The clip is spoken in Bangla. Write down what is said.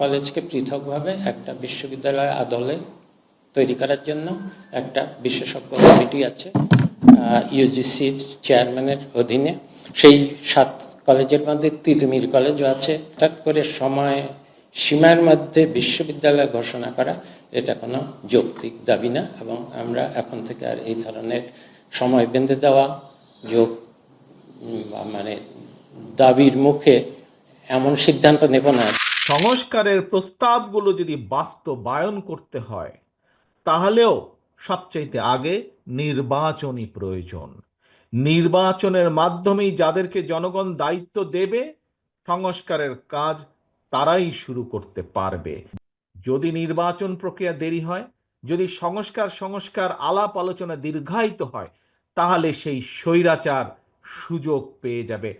কলেজকে পৃথকভাবে একটা বিশ্ববিদ্যালয় আদলে তৈরি করার জন্য একটা বিশেষজ্ঞ কমিটি আছে ইউজিসির চেয়ারম্যানের অধীনে। সেই 7 কলেজের মধ্যে তিতুমির কলেজও আছে। হঠাৎ করে সময় সীমার মধ্যে বিশ্ববিদ্যালয় ঘোষণা করা এটা কোনো যৌক্তিক দাবি না, এবং আমরা এখন থেকে আর এই ধরনের সময় বেঁধে দেওয়া মানে দাবির মুখে এমন সিদ্ধান্ত নেব না। সংস্কারের প্রস্তাবগুলো যদি বাস্তবায়ন করতে হয় তাহলেও সবচাইতে আগে নির্বাচনই প্রয়োজন। নির্বাচনের মাধ্যমেই যাদেরকে জনগণ দায়িত্ব দেবে সংস্কারের কাজ তারাই শুরু করতে পারবে। যদি নির্বাচন প্রক্রিয়া দেরি হয়, যদি সংস্কার আলাপ আলোচনা দীর্ঘায়িত হয়, তাহলে সেই স্বৈরাচার সুযোগ পেয়ে যাবে।